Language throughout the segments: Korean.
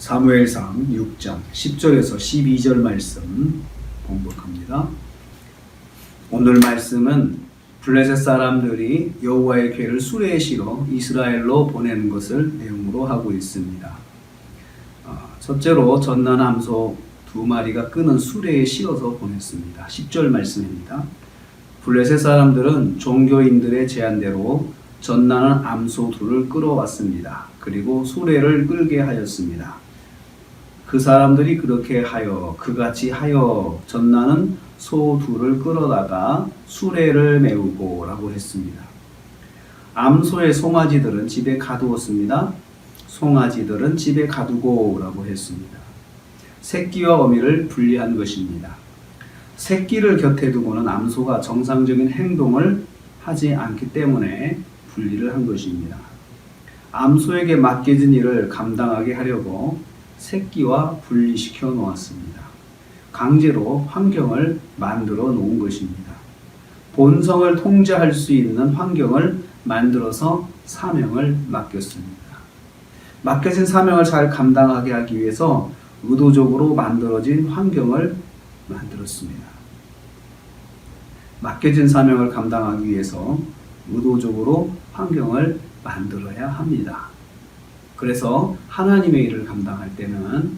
사무엘상 6장 10절에서 12절 말씀 공독합니다. 오늘 말씀은 블레셋 사람들이 여호와의 궤를 수레에 실어 이스라엘로 보내는 것을 내용으로 하고 있습니다. 첫째로 젖난 암소 2마리가 끄는 수레에 실어서 보냈습니다. 10절 말씀입니다. 블레셋 사람들은 종교인들의 제안대로 젖나는 암소 2를 끌어왔습니다. 그리고 수레를 끌게 하였습니다. 그 사람들이 그렇게 하여 그같이 하여 젖나는 소 2를 끌어다가 수레를 메우고 라고 했습니다. 암소의 송아지들은 집에 가두었습니다. 송아지들은 집에 가두고 라고 했습니다. 새끼와 어미를 분리한 것입니다. 새끼를 곁에 두고는 암소가 정상적인 행동을 하지 않기 때문에 분리를 한 것입니다. 암소에게 맡겨진 일을 감당하게 하려고 새끼와 분리시켜 놓았습니다. 강제로 환경을 만들어 놓은 것입니다. 본성을 통제할 수 있는 환경을 만들어서 사명을 맡겼습니다. 맡겨진 사명을 잘 감당하게 하기 위해서 의도적으로 만들어진 환경을 만들었습니다. 맡겨진 사명을 감당하기 위해서 의도적으로 환경을 만들어야 합니다. 그래서 하나님의 일을 감당할 때는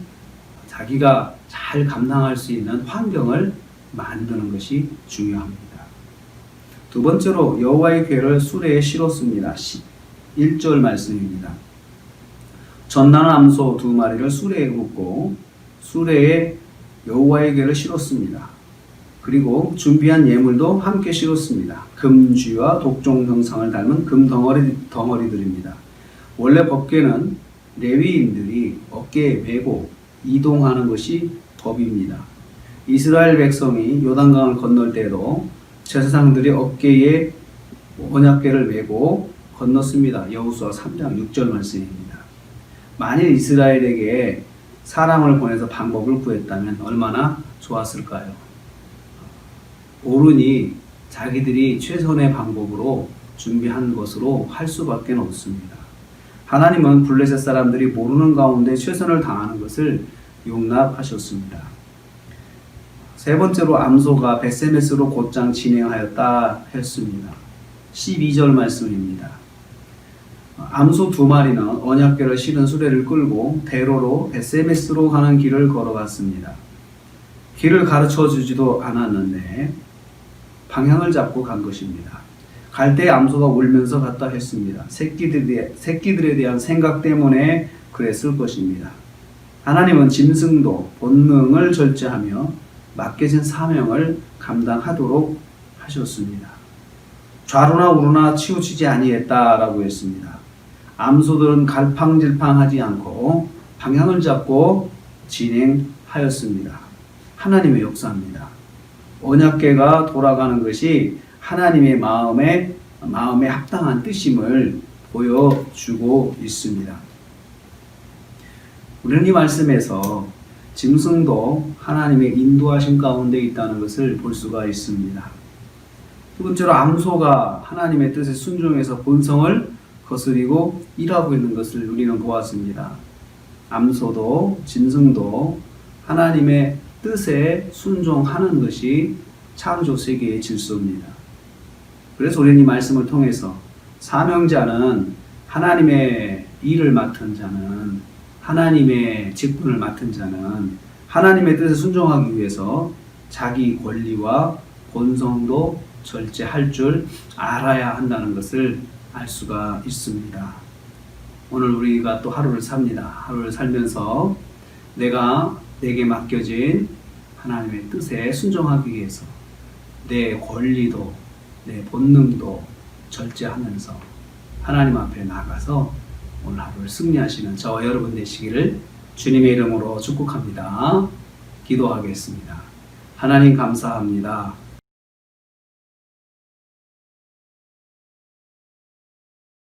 자기가 잘 감당할 수 있는 환경을 만드는 것이 중요합니다. 두 번째로 여호와의 궤를 수레에 실었습니다. 1절 말씀입니다. 젖나는 암소 2마리를 수레에 싣고 수레에 여호와의 궤를 실었습니다. 그리고 준비한 예물도 함께 실었습니다. 금쥐와 독종 형상을 닮은 금 덩어리들입니다. 원래 법궤는 레위인들이 어깨에 메고 이동하는 것이 법입니다. 이스라엘 백성이 요단강을 건널 때도 제사장들이 어깨에 언약궤를 메고 건넜습니다. 여호수아 3장 6절 말씀입니다. 만일 이스라엘에게 사람을 보내서 방법을 구했다면 얼마나 좋았을까요? 옳으니 자기들이 최선의 방법으로 준비한 것으로 할 수밖에 없습니다. 하나님은 블레셋 사람들이 모르는 가운데 최선을 다하는 것을 용납하셨습니다. 세 번째로 암소가 벳세메스로 곧장 진행하였다 했습니다. 12절 말씀입니다. 암소 2마리는 언약궤를 실은 수레를 끌고 대로로 벳세메스로 가는 길을 걸어갔습니다. 길을 가르쳐 주지도 않았는데 방향을 잡고 간 것입니다. 갈 때 암소가 울면서 갔다 했습니다. 새끼들에 대한 생각 때문에 그랬을 것입니다. 하나님은 짐승도 본능을 절제하며 맡겨진 사명을 감당하도록 하셨습니다. 좌로나 우로나 치우치지 아니했다라고 했습니다. 암소들은 갈팡질팡하지 않고 방향을 잡고 진행하였습니다. 하나님의 역사입니다. 언약궤가 돌아가는 것이 하나님의 마음에 합당한 뜻임을 보여주고 있습니다. 우리는 이 말씀에서 짐승도 하나님의 인도하심 가운데 있다는 것을 볼 수가 있습니다. 두 번째로 암소가 하나님의 뜻에 순종해서 본성을 거스리고 일하고 있는 것을 우리는 보았습니다. 암소도 짐승도 하나님의 뜻에 순종하는 것이 창조 세계의 질서입니다. 그래서 우리는 이 말씀을 통해서 사명자는 하나님의 일을 맡은 자는 하나님의 직분을 맡은 자는 하나님의 뜻에 순종하기 위해서 자기 권리와 본성도 절제할 줄 알아야 한다는 것을 알 수가 있습니다. 오늘 우리가 또 하루를 삽니다. 하루를 살면서 내게 맡겨진 하나님의 뜻에 순종하기 위해서 내 권리도 내 본능도 절제하면서 하나님 앞에 나가서 오늘 하루를 승리하시는 저와 여러분 되시기를 주님의 이름으로 축복합니다. 기도하겠습니다. 하나님 감사합니다.